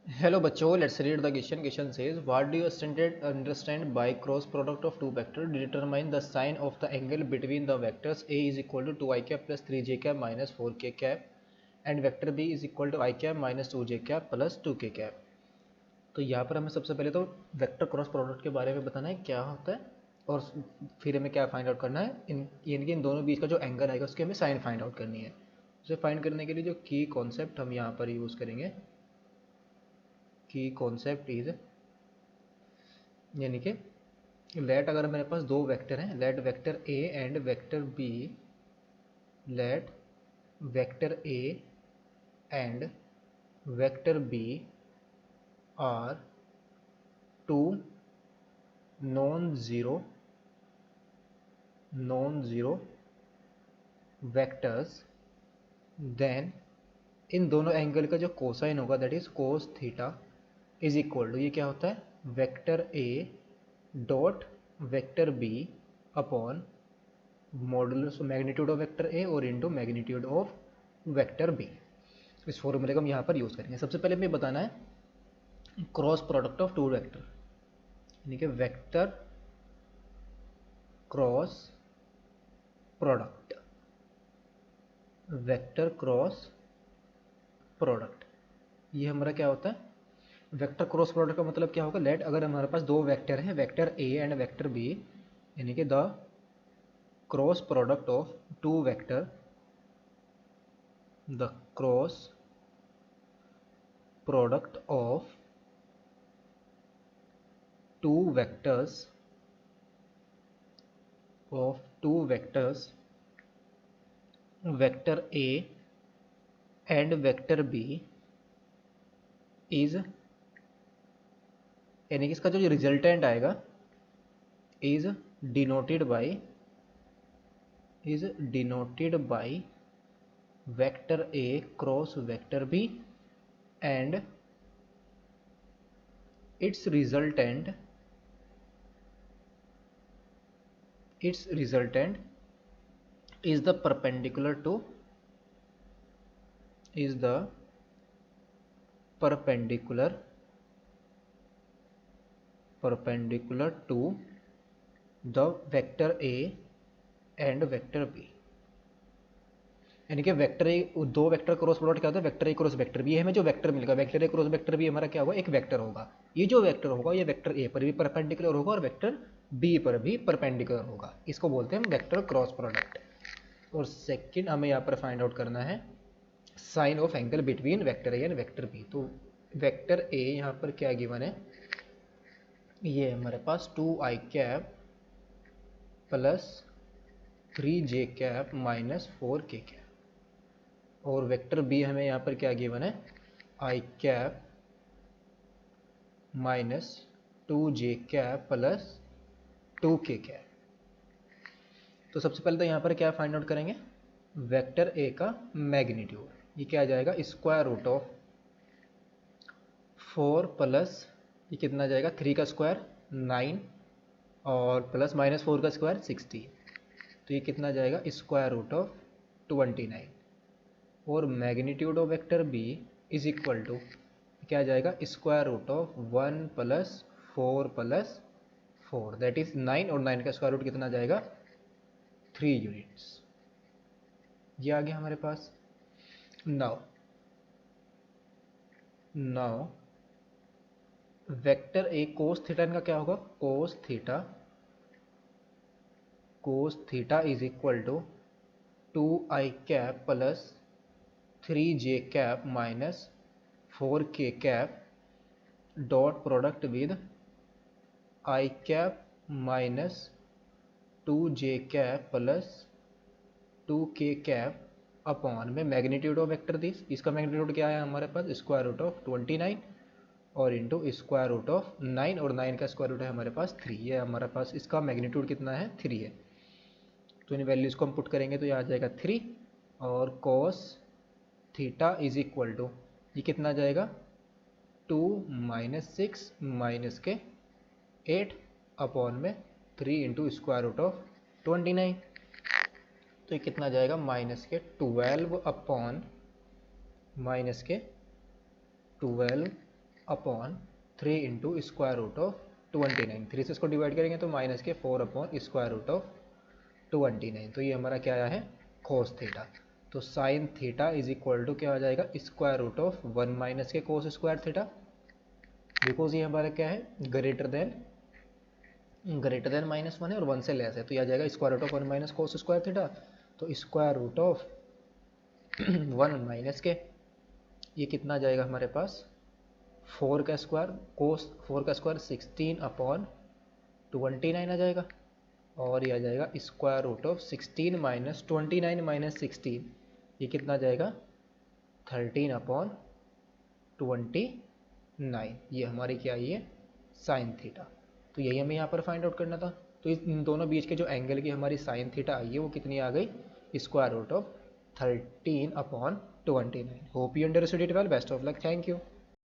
Hello बच्चों, let's read the question. Question says, what do you understand by cross product of two vectors? Determine the sign of the angle between the vectors. A is equal to 2i cap plus 3j cap minus 4k cap and vector B is equal to I cap minus 2j cap plus 2k cap. तो यहाँ पर हमें सबसे पहले तो vector cross product के बारे में बताना है क्या होता है और फिर हमें क्या फाइंड आउट करना है, इन दोनों बीच का जो एंगल आएगा उसकी हमें साइन फाइंड आउट करनी है. उसे फाइंड करने के लिए जो की कॉन्सेप्ट हम यहाँ पर यूज़ करेंगे, की कॉन्सेप्ट इज यानी कि लेट अगर मेरे पास दो वेक्टर हैं, let vector A and vector B, let vector A and vector B are two non zero vectors, then इन दोनों एंगल का जो कोसाइन होगा that is cos theta is equal to, ये क्या होता है, vector A dot vector B upon modulus magnitude of vector A और into magnitude of vector B. इस फॉर्मूले को हम यहाँ पर यूज़ करेंगे. सबसे पहले हमें बताना है cross product of two vector, यानी कि vector cross product, vector cross product. ये हमारा क्या होता है, वेक्टर क्रॉस प्रोडक्ट का मतलब क्या होगा, लेट अगर हमारे पास दो वेक्टर हैं, vector A and vector B, यानी कि the cross product of two vector, the cross product of two vectors vector A and vector B is, यानी कि इसका जो रिजल्टेंट आएगा is denoted by vector A cross vector B and its resultant is the perpendicular to the vector A and vector B. यानी कि vector A, दो vector cross product क्या होता है, vector A cross vector B. हमें जो vector मिलेगा vector A cross vector B हमारा क्या होगा, एक वेक्टर होगा. ये जो वेक्टर होगा ये वेक्टर ए पर भी परपेंडिकुलर होगा और वेक्टर बी पर भी परपेंडिकुलर होगा. इसको बोलते हैं हम वेक्टर क्रॉस प्रोडक्ट. और सेकंड हमें यहाँ पर फाइंड आउट करना है sine of angle between vector A and vector B. तो वेक्टर ए यहाँ पर क्या गिवन है, ये हमारे पास 2i cap plus 3j cap minus 4k cap, और वेक्टर बी हमें यहाँ पर क्या गिवन है, i cap minus 2j cap plus 2k cap. तो सबसे पहले तो यहाँ पर क्या फाइंड आउट करेंगे, वेक्टर ए का मैग्नीट्यूड. ये क्या आ जाएगा, स्क्वायर रूट ऑफ 4 प्लस ये कितना जाएगा 3 का स्क्वायर 9 और प्लस माइनस 4 का स्क्वायर 60. तो ये कितना जाएगा, स्क्वायर रूट ऑफ 29. और magnitude of vector B is equal to क्या जाएगा, square root of 1 plus 4 plus 4 that is 9 और 9 का स्क्वायर रूट कितना जाएगा 3 यूनिट्स. ये आ गया हमारे पास. Now vector A cos theta इनका क्या होगा, cos theta is equal to 2i cap plus 3j cap minus 4k cap dot product with i cap minus 2j cap plus 2k cap upon में magnitude of vector this. इसका magnitude क्या है हमारे पास, square root of 29 और into square root of 9 और 9 का square root है हमारे पास 3. ये हमारे पास इसका मैग्नीट्यूड कितना है 3 है. तो इन वैल्यूज़ को हम पुट करेंगे तो ये आ जाएगा 3 और cos theta is equal to ये कितना जाएगा 2 माइनस 6 माइनस के 8 अपॉन में 3 इंटू स्क्वायर रूट ऑफ 29. तो ये कितना जाएगा माइनस के 12 अपॉन माइनस के 12 upon 3 into square root of 29। 3 से इसको डिवाइड करेंगे तो माइनस के 4 अपॉन स्क्वायर रूट ऑफ 29। तो ये हमारा क्या आया है, कोस थीटा। तो sine theta is equal to क्या आ जाएगा, स्क्वायर रूट ऑफ 1 माइनस के कोस स्क्वायर थीटा, बिकॉज ये हमारा क्या है, ग्रेटर देन -1 है और 1 से लेस है, तो ये आ जाएगा square root of 1 minus cos square theta. तो स्क्वायर रूट ऑफ 1 माइनस के, ये कितना आ जाएगा हमारे पास, 4 का स्क्वायर, कोस 4 का स्क्वायर 16 अपॉन 29 आ जाएगा, और ये आ जाएगा square root of 16 minus 29 minus 16, ये कितना आ जाएगा 13 अपॉन 29। ये हमारी क्या आई है, साइन थीटा। तो यही हमें यहाँ पर फाइंड आउट करना था। तो इन दोनों बीच के जो एंगल की हमारी साइन थीटा आई है वो कितनी आ गई, square root of 13 upon 29। Hope you understood it well. Best of luck. Thank you.